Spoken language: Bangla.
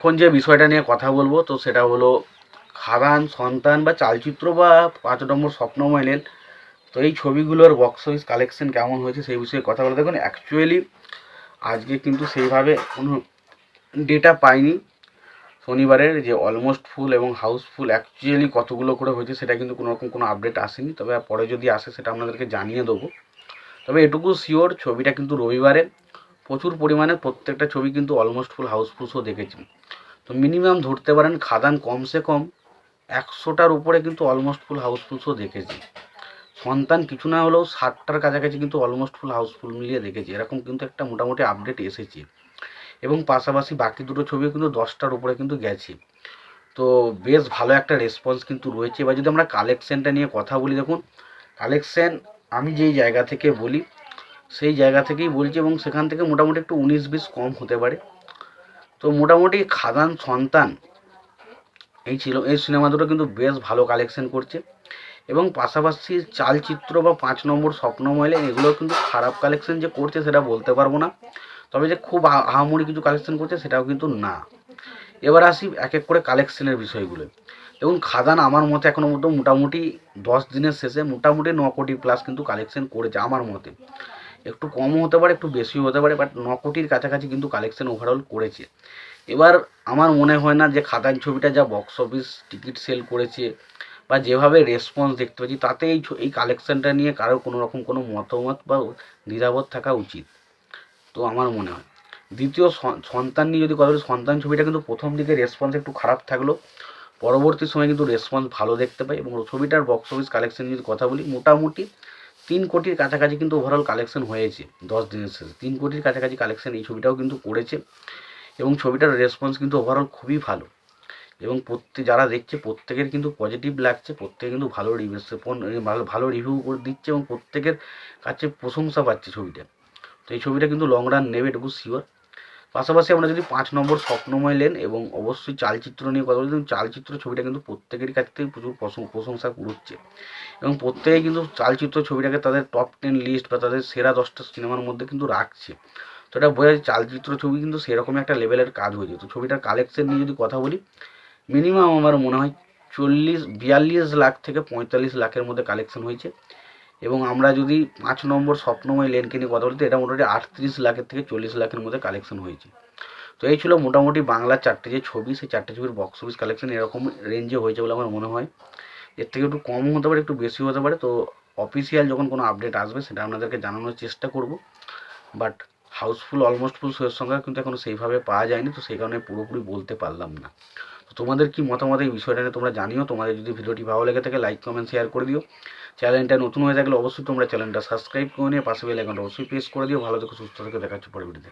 এখন যে বিষয়টা নিয়ে কথা বলবো তো সেটা হলো খাদান, সন্তান বা চালচিত্র বা 5 নম্বর স্বপ্নময় লেন। তো এই ছবিগুলোর বক্স অফিস কালেকশন কেমন হয়েছে সেই বিষয়ে কথা বলে। দেখুন অ্যাকচুয়ালি আজকে কিন্তু সেইভাবে কোনো ডেটা পাইনি শনিবারের যে অলমোস্ট ফুল এবং হাউসফুল অ্যাকচুয়ালি কতগুলো করে হয়েছে সেটা কিন্তু কোনো রকম কোনো আপডেট আসেনি, তবে পরে যদি আসে সেটা আপনাদেরকে জানিয়ে দেবো। তবে এটুকু শিওর ছবিটা কিন্তু রবিবারে প্রচুর পরিমাণে প্রত্যেকটা ছবি কিন্তু অলমোস্ট ফুল হাউসফুল শো দেখেছি। তো মিনিমাম ধরতে পারেন খাদান কমসে কম 100টার উপরে কিন্তু অলমোস্ট ফুল হাউসফুল শো দেখেছি। সন্তান কিছু না হলেও 60টার কাছাকাছি কিন্তু অলমোস্ট ফুল হাউসফুল মিলিয়ে দেখেছি, এরকম কিন্তু একটা মোটামুটি আপডেট এসেছে। এবং পাশাপাশি বাকি দুটো ছবিও কিন্তু 10টার উপরে কিন্তু গেছে। তো বেশ ভালো একটা রেসপন্স কিন্তু রয়েছে। এবার যদি আমরা কালেকশানটা নিয়ে কথা বলি, দেখুন কালেকশান আমি যেই জায়গা থেকে বলি সেই জায়গা থেকেই বলছি এবং সেখান থেকে মোটামুটি একটু 19-20 কম হতে পারে। তো মোটামুটি খাদান, সন্তান এই সিনেমা দুটো কিন্তু বেশ ভালো কালেকশন করছে এবং পাশাপাশি চালচিত্র বা 5 নম্বর স্বপ্নময় লেন এগুলো কিন্তু খারাপ কালেকশন যে করছে সেটা বলতে পারবো না, তবে যে খুব আহামরি কিছু কালেকশন করছে সেটাও কিন্তু না। এবার আসি এক এক করে কালেকশনের বিষয়গুলো। এবং খাদান আমার মতে এখনও মতো মোটামুটি 10 দিনের শেষে মোটামুটি 9 কোটি প্লাস কিন্তু কালেকশন করেছে আমার মতে। একটু কমও হতে পারে, একটু বেশিও হতে পারে, বাট 9 কোটির কাছাকাছি কিন্তু কালেকশন ওভারঅল করেছে। এবার আমার মনে হয় না যে খাদান ছবিটা যা বক্স অফিস টিকিট সেল করেছে বা যেভাবে রেসপন্স দেখতে পাচ্ছি তাতে এই কালেকশনটা নিয়ে কারোর কোনো রকম কোনো মতামত বা দ্বিধাবোধ থাকা উচিত, তো আমার মনে হয়। দ্বিতীয় সন্তান নিয়ে যদি কথা বলি, সন্তান ছবিটা কিন্তু প্রথম দিকে রেসপন্স একটু খারাপ থাকলো, পরবর্তী সময় কিন্তু রেসপন্স ভালো দেখতে পাই এবং ছবিটার বক্স অফিস কালেকশন যদি কথা বলি মোটামুটি 3 কোটির কাছাকাছি কিন্তু ওভারঅল কালেকশন হয়েছে 10 দিনের শেষে। 3 কোটির কাছাকাছি কালেকশন এই ছবিটাও কিন্তু করেছে এবং ছবিটার রেসপন্স কিন্তু ওভারঅল খুবই ভালো এবং যারা দেখছে প্রত্যেকের কিন্তু পজিটিভ লাগছে, প্রত্যেকে কিন্তু ভালো ভালো ভালো রিভিউ করে দিচ্ছে এবং প্রত্যেকের কাছে প্রশংসা পাচ্ছে ছবিটা। তো এই ছবিটা কিন্তু লং রান নেবে এটুকু শিওর। পাশাপাশি আমরা যদি 5 নম্বর স্বপ্নময় লেন এবং অবশ্যই চালচিত্র নিয়ে কথা বলি, চালচিত্র ছবিটা কিন্তু প্রত্যেকেরই কাছ থেকে প্রচুর প্রশংসা কুড়োচ্ছে এবং প্রত্যেকেই কিন্তু চালচিত্র ছবিটাকে তাদের টপ 10 লিস্ট বা তাদের সেরা 10টা সিনেমার মধ্যে কিন্তু রাখছে। তো এটা বোঝা যায় চালচিত্র ছবি কিন্তু সেরকমই একটা লেভেলের কাজ হয়েছে। তো ছবিটার কালেকশন নিয়ে যদি কথা বলি মিনিমাম আমার মনে হয় 42 লাখ থেকে 45 লাখের মধ্যে কালেকশন হয়েছে এবং আমরা যদি 5 নম্বর স্বপ্নময় লেনকে নিয়ে কথা বলি তো এটা মোটামুটি 38 লাখের থেকে 40 লাখের মধ্যে কালেকশন হয়েছে। তো এই ছিল মোটামুটি বাংলার 4টে যে ছবি সেই 4টে ছবির বক্স অফিস কালেকশন এরকম রেঞ্জে হয়েছে বলে আমার মনে হয়। এর থেকে একটু কমও হতে পারে, একটু বেশিও হতে পারে। তো অফিসিয়াল যখন কোনো আপডেট আসবে সেটা আপনাদেরকে জানানোর চেষ্টা করব, বাট হাউসফুল অলমোস্ট ফুল শোয়ের সংখ্যা কিন্তু এখনও সেইভাবে পাওয়া যায়নি, তো সেই কারণে পুরোপুরি বলতে পারলাম না। তো তোমাদের কি মতামত এই বিষয়টা নিয়ে তোমরা জানিও। তোমাদের যদি ভিডিওটি ভালো লেগে থাকে লাইক কমেন্ট শেয়ার করে দিও। চ্যানেলটা নতুন হয়ে থাকলে অবশ্যই তোমরা চ্যানেলটা সাবস্ক্রাইব করে নিয়ে পাশে বেল আইকনটা অবশ্যই প্রেস করে দিও। ভালো থেকো, সুস্থ থেকে, দেখা হচ্ছে পরের ভিডিওতে।